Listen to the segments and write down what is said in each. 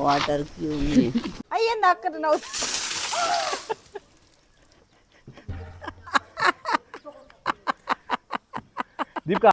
Water క్యూమి అయ్యింది అక్కడ నవ్వు. దీపిక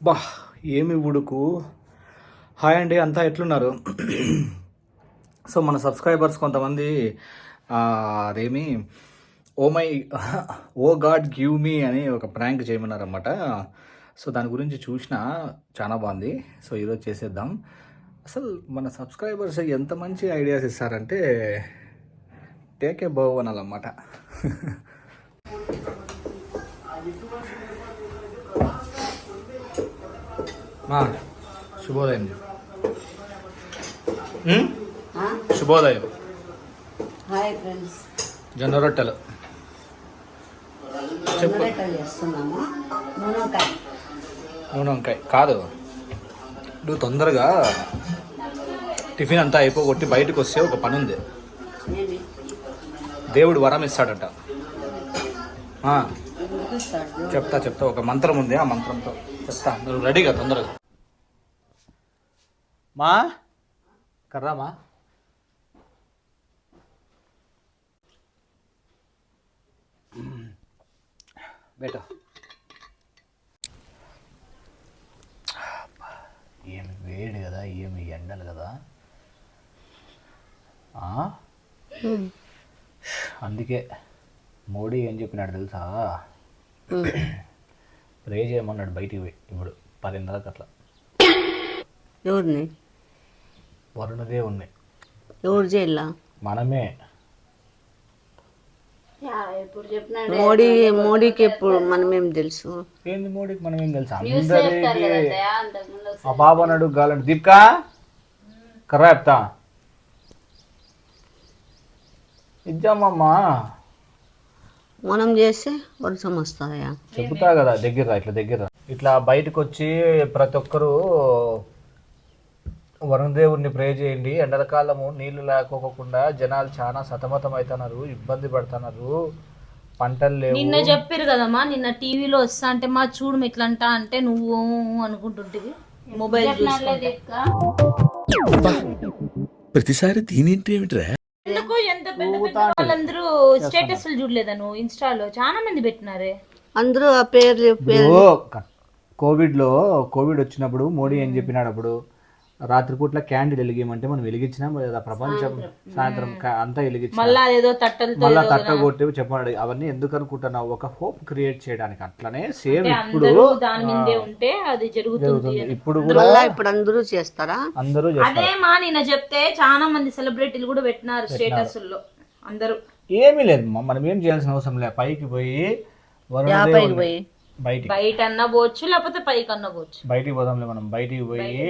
బా ఏమి ఉడుకు. హాయ్ అండి, అంతా ఎట్లున్నారు? సో మన సబ్స్క్రైబర్స్ కొంతమంది అదేమి ఓ గాడ్ గివ్ మీ అని ఒక ప్రాంక్ చేయమన్నారన్నమాట. సో దాని గురించి చూసిన చాలా బాగుంది. సో ఈరోజు చేసేద్దాం. అసలు మన సబ్స్క్రైబర్స్ ఎంత మంచి ఐడియాస్ ఇస్తారంటే టేక్ ఏ బౌ అనాలన్నమాట. శుభోదయం. శుభోదయం. హాయ్ ఫ్రెండ్స్, జొన్న రొట్టెలు చెప్పు. చేస్తున్నాము. నూనెకాయ నూనె వంకాయ కాదు, నువ్వు తొందరగా టిఫిన్ అంతా అయిపోగొట్టి బయటకు వస్తే ఒక పని ఉంది. దేవుడు వరం ఇస్తాడట. చెప్తా ఒక మంత్రం ఉంది, ఆ మంత్రంతో చెప్తా. నువ్వు రెడీగా తొందరగా మా కర్రామా. బేట ఏమి వేడి కదా, ఏమి ఎండలు కదా. అందుకే మోడీ ఏం చెప్పినాడు తెలుసా? ప్రే చేయమన్నాడు బయటికి పోయి ఇప్పుడు 10:30 అట్లా. ఎవరిని? వరుణదేవుణ్ణి. ఎవరు చేయాల? మనమే. మోడీకి ఎప్పుడు మనమేం తెలుసు? ఏంది మోడీకి మనమేం తెలుసు? అందరికి ఆ బాబు అన్నాడు గాలండి. దీపిక కర్రా చెప్తా ఇద్దామమ్మా. మనం చేస్తే వర్షం వస్తాయా? చెబుతా కదా, దగ్గర ఇట్లా బయటకు వచ్చి ప్రతి ఒక్కరూ వరుణదేవుడిని ప్రే చేయండి. ఎండలకాలము నీళ్లు లేకోకుండా జనాలు చాలా సతమతం అవుతున్నారు, ఇబ్బంది పడుతున్నారు, పంటలు లేవు. నిన్న చెప్పారు కదమ్మా, నిన్న టీవీలో వస్తా అంటే మా చూడు ఎట్లంట అంటే నువ్వు అనుకుంటుంటివి మొబైల్ ప్రతిసారి దీనింటి ఏమిట్రా? ఎందుకు ఎంత పెద్ద పెద్ద వాళ్ళందరూ స్టేటస్లు చూడలేదా నువ్వు? ఇన్స్టాలో చాలా మంది పెట్టినారే అందరూ ఆ పేర్లు. కోవిడ్ వచ్చినప్పుడు మోడీ ఏం చెప్పినాడు? అప్పుడు రాత్రిపూట్ల క్యాండిల్ వెలిగేయమంటే మనం వెలిగించినాం లేదా? ప్రపంచం సాయంత్రం అంతా వెలిగించి మళ్ళా తట్ట కొట్టి చెప్పాడు. అవన్నీ ఎందుకు అనుకుంటున్నావు? ఒక హోప్ క్రియేట్ చేయడానికి. అట్లనే సేమ్ ఇప్పుడు ఇప్పుడు కూడా ఇప్పుడు అందరూ చేస్తారా? అందరూ అదే మా నిన్న చెప్తే చాలా మంది సెలబ్రిటీలు కూడా పెట్టినారు స్టేటస్ లో. అందరూ ఏమీ లేదు, మనం ఏం చేయాల్సిన అవసరం లేదు. పైకి పోయి బయట అన్నా పోవచ్చు, లేకపోతే పైకి అన్నా పోవచ్చు. బయటికి పోదాంలే, మనం బయటికి పోయి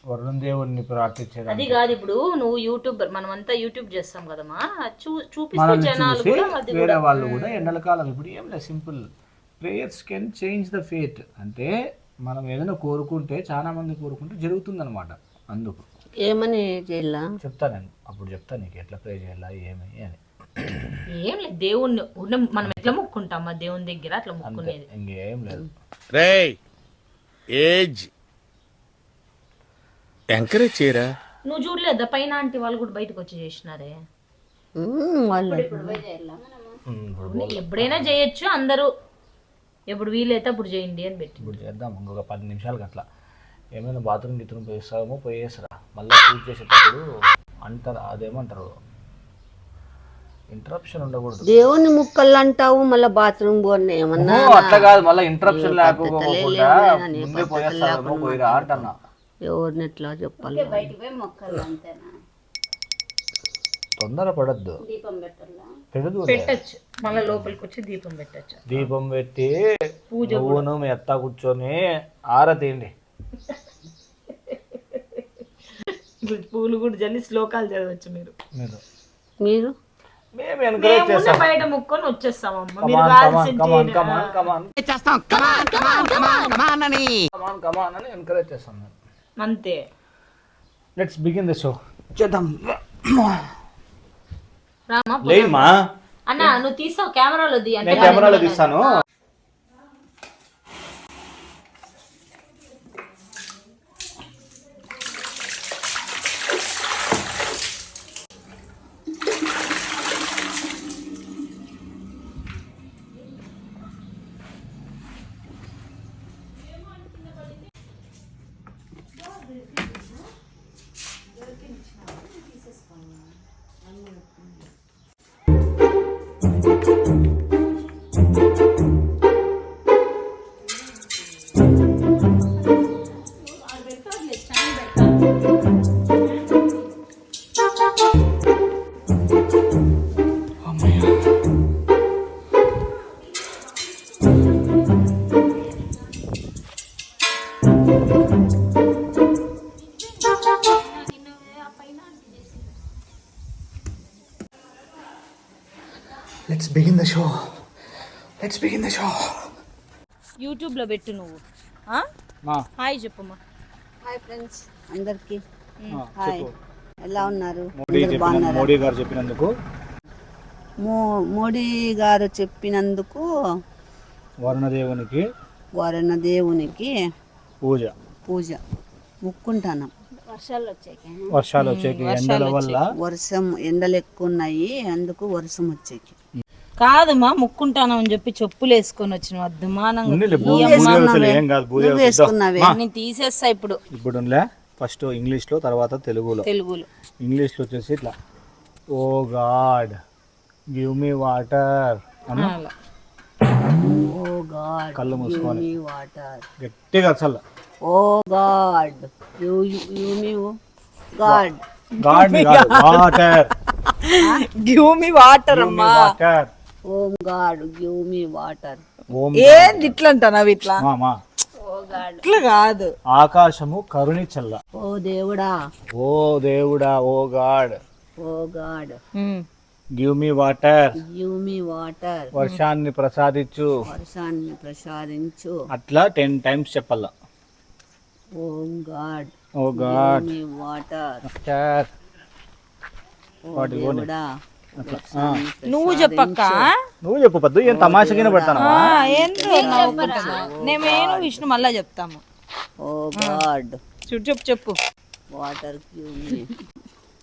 వరుణదేవుడిని ప్రార్థించేది. అది కాదు, ఇప్పుడు నువ్వు యూట్యూబర్, మనమంతా యూట్యూబ్ చేస్తాం కదమ్మా, చూపిస్తే జనాలు కూడా వేరే వాళ్ళు కూడా ఎండల కాలం ఇప్పుడు ఏం లేదు, simple prayers can change the fate. అంటే మనం ఏదైనా కోరుకుంటే చాలా మంది కోరుకుంటే జరుగుతుంది అనమాట. అందుకు ఏమని చేయాలా చెప్తా నేను, అప్పుడు చెప్తా నీకు ఎట్లా ప్రే చేయాలా ఏమి అని. ఏం లేదు, దేవుణ్ణి మనం ఎట్లా మొక్కుంటామా దేవుని దగ్గర అట్లా మొక్కునేది, ఇంకేం లేదు. రేయ్ ఏజ్ ఎంకరేజ్ చేయరా? నువ్వు చూడలేదా పైన ఆంటీ వాళ్ళు కూడా బయటకు వచ్చి చేసినారే? ఎప్పుడైనా చేయొచ్చు, అందరూ ఎప్పుడు వీలైతే అప్పుడు చేయండి అని పెట్టి. ఇప్పుడు చేద్దాం ఇంకొక 10 నిమిషాలకి అట్లా. ఏమైనా బాత్రూమ్ గిత్రూమ్ పోయేసారా? మళ్ళీ పూజ చేసేటప్పుడు అంటారు, అదేమంటారు, ఇంటరప్షన్ ఉండకూడదు. దేవుని ముక్కలు అంటావు, మళ్ళీ బాత్రూమ్ పోనీ ఏమన్నా? అట్లా కాదు, మళ్ళీ ఇంటరప్షన్ లేకపోకుండా ముందే పోయేస్తారేమో, పోయిరా అంటన్నా. ఎవరిని ఎట్లా చెప్పాలి? తొందర పడద్దు, పెట్టచ్చు, మళ్ళీ లోపలికి వచ్చి దీపం పెట్టచ్చు. దీపం పెట్టి పువ్వును ఎత్తా కూర్చొని ఆరతీయండి. పూలు కూడా జల్లి శ్లోకాలు చదవచ్చు మీరు. మేము encourage మేము చేస్తాం. బయట ముక్కొని వచ్చేస్తామమ్మా Come మీరు on, కావాల్సిన come on, చేయండి. come on, come on. Come on అని encourage చేస్తాం మేము. అంతే Let's begin the show. చేద్దాం. రామా లేమ్మా. అన్న నువ్వు తీసావు కెమెరాలో ది అంటే నేను కెమెరాలో తీస్తాను. Let's begin the show. Let's begin the show. YouTube లో పెట్టు నువ్వు మా హాయ్ చెప్పమ్మా. హాయ్ ఫ్రెండ్స్ అందరికి చెప్పు. ఎలా ఉన్నారు? మోడీ అందరూ బాగున్నారా? మోడీ గారు చెప్పినందుకు మోడీ గారు చెప్పినందుకు వరుణదేవునికి వరుణ దేవునికి పూజ ముక్కుంటాను. వర్షాలు వచ్చేకి ఎండల వల్ల వర్షం ఎండలు ఎక్కువ ఉన్నాయి, అందుకు వర్షం వచ్చేకి. కాదమ్మా ముక్కుంటాను అని చెప్పి చెప్పులు వేసుకొని వచ్చిన అద్దుమానంగా ఉన్నిలే, బూది అవసరం ఏం కాదు, బూది నువ్వు వేసుకున్నావే. నేను తీసేస్తా ఇప్పుడు ఇప్పుడు ఫస్ట్ ఇంగ్లీష్ లో తర్వాత తెలుగులో. ఇంగ్లీష్ లో వచ్చేసి ఇట్లా O God give me water అన్న. అలా. ఓ గాడ్ కళ్ళు మూసుకొని వాటర్. గట్టిగా అసలు O God you me God God water give me water అమ్మా. Water O God give me water. ఓం ఏంది ఇట్లా అంటావు ఇట్లా మామా ఇట్లా కాదు. ఆకాశము కరుణి చల్ల. ఓ దేవుడా O God O God give me water give me water. వర్షాన్ని ప్రసాదించు. వర్షాన్ని ప్రసాదించు. అట్లా 10 times చెప్పాల. O God O God me water. ఓ వాటి ఓని. దేవుడా నువ్వు చెప్పక్క. నువ్వు చెప్పు పద్దు, ఏం తమాషా కింద పెడతాను. నేమేను విష్ణు మళ్ళా చెప్తాము. ఓ గాడ్ చెప్పు వాటర్ గివ్ మీ.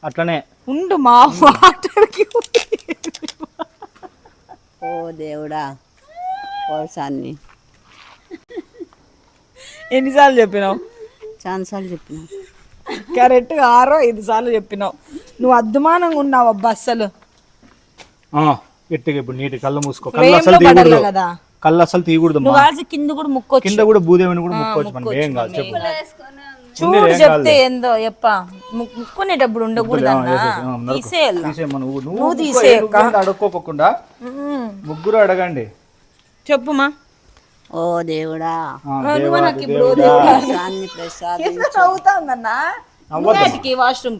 అట్లనే ఉండు మా వాటర్ ఓ దేవుడా వర్షాన్ని. ఎన్నిసార్లు చెప్పినావు? చాలాసార్లు చెప్పిన. కరెక్ట్ 6-5 సార్లు చెప్పినావు. నువ్వు అద్దుమానంగా ఉన్నావు అబ్బా అస్సలు. గట్టిగా ఇప్పుడు నీటి కళ్ళు మూసుకో. కళ్ళు అసలు తీయకూడదు కదా. కళ్ళు అసలు తీయకూడదు. నువ్వు కాల్సి కింద కూడా ముక్కొచ్చు. కింద కూడా భూదేవిని కూడా ముక్కోవచ్చు మనం. ఏం కాదు చెప్పు. చూడు చెప్తే ఏందో ఎప్ప ముక్కునేటప్పుడు ఉండకూడదన్నా. తీసేయాలి. నువ్వు తీసేయక అడుక్కోకుండా ముగ్గురు అడగండి. చెప్పుమా. ఓ దేవుడా దేవా, వర్షాన్ని ప్రసాదించు. వాష్రూమ్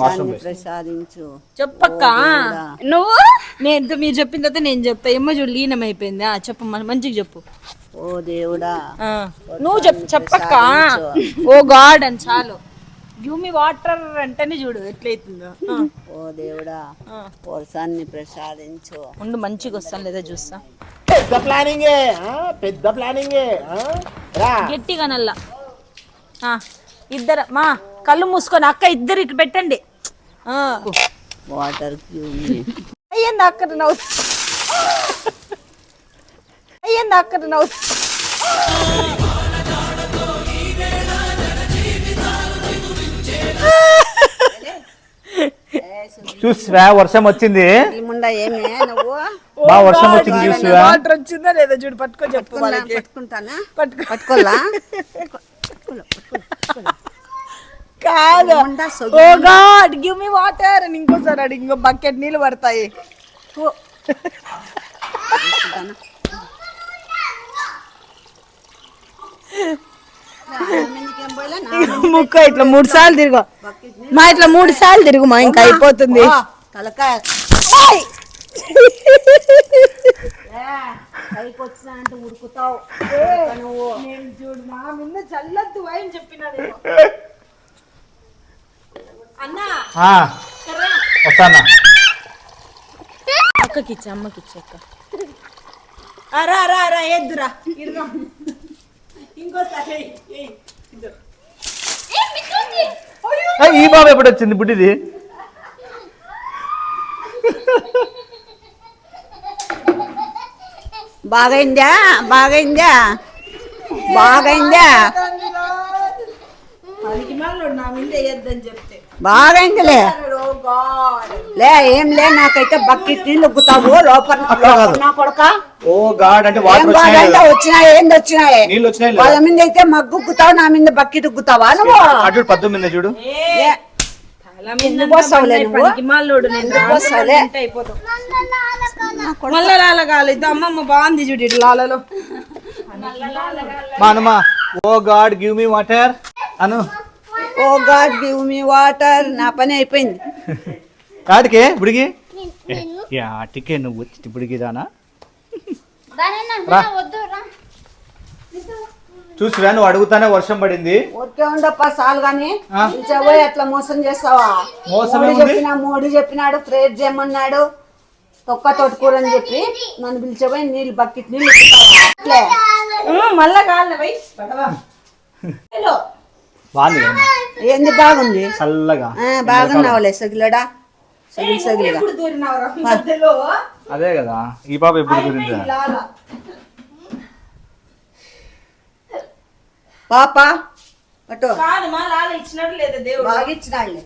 వర్షాన్ని ప్రసాదించు. చెప్పక్క. నువ్వు నేను మీరు చెప్పిన తర్వాత నేను చెప్తా. ఏమో చూడు లీనం అయిపోయింది. చెప్పు మంచిగా చెప్పు. ఓ దేవుడా నువ్వు చెప్పక్క. ఓ గాడ్ అని చాలు. గివ్ మీ వాటర్ అంటేనే చూడు ఎట్లయితుందో. ఓ దేవుడా వర్షాన్ని ప్రసాదించు. ఉండు మంచిగా వస్తాను లేదా చూస్తా. పెద్ద ప్లానింగ్ గట్టిగా నల్లా. ఇద్దరు మా కళ్ళు మూసుకొని అక్క ఇద్దరు ఇటు పెట్టండి. వాటర్ గివ్ మీ. అయ్యింది అక్కడ నవ్వు. అయ్యింది అక్కడ నవ్వు. చూసివా వర్షం వచ్చింది. ముండా ఏమే నువ్వు బాగా వర్షం వచ్చింది చూసివా. వాటర్ వచ్చిందా లేదా చూడు. పట్టుకో చెప్పు. పట్టుకుంటానా? పట్టుకోలా పట్టుకోలా కాదు. ఓ గాడ్ గివ్ మీ వాటర్ అని ఇంకోసారి అడిగి ఇంకో బకెట్ నీళ్ళు పడతాయి. ముక్క ఇట్లా 3 సార్లు తిరుగు మా. ఇట్లా 3 సార్లు తిరుగు మా. ఇంకా అయిపోతుంది. తలకాయ పైకి వచ్చినా అంటే ఉరుకుతావు నువ్వు. నేను చూడు నా మీద చల్లద్దు అని చెప్పినా నేను. అన్నా వస్తానా అక్కకి ఇచ్చా, అమ్మకి ఇచ్చా అక్క. రా రా రా ఎద్దురా ఇరుగా. ఇంకోసారి ఈ బాబు ఎప్పుడు వచ్చింది బుడ్డిది? బాగైందా బాగైందా బాగైందా నా మీద వేయద్దని చెప్తే బాగైందిలే. లే ఏం లే, నాకైతే బకెట్ నీళ్ళు ఉగ్గుతావు లోపల నా కొడక. ఓ గాడ్ అంటే వాటర్ అంటే వచ్చినాయి ఏంది వచ్చినాయి నీళ్ళు వచ్చినాయి. వాళ్ళ మీద అయితే మగ్గు ఉగ్గుతావు, నా మీద బకెట్ ఉగ్గుతావా నువ్వు? అటు పద్దు మీద చూడు. ఎందుకు వస్తావులే నువ్వు? మళ్ళా లాల కాలేదు. అమ్మమ్మ బాగుంది చూడు ఇటు లాలలో. మా అనుమా ఓ గాడ్ గివ్ మీ వాటర్ అను. ఓ గాడ్ గివ్ మీ వాటర్. నా పని అయిపోయింది. కాటికే బుడిగి యాటికే నువ్వు వచ్చి బుడిగిదానా చూసిరా నువ్వు అడుగుతానే వర్షం పడింది. ఓకే ఉండప్ప చాలు గాని పోయి అట్లా మోసం చేస్తావా? మోడీ చెప్పినాడు ప్రేర్ చేయమన్నాడు తొక్క తోటకూర అని చెప్పి నన్ను పిలిచిపోయి నీళ్ళు బకెట్ నీళ్ళు ఇస్తావా? మళ్ళా కాళ్ళ బాగుంది ఏంది బాగుంది చల్లగా బాగున్నావులే సగిలడా సగిలి సగిలిగా. అదే కదా ఈ పాప ఎప్పుడు గురించి పాప అటో ఇచ్చినట్టు లేదా దేవుడు? బాగా ఇచ్చినాళ్ళే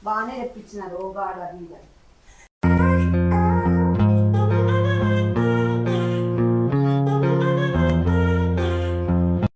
బాగానే తెప్పించినారు. ఓ గాడు అది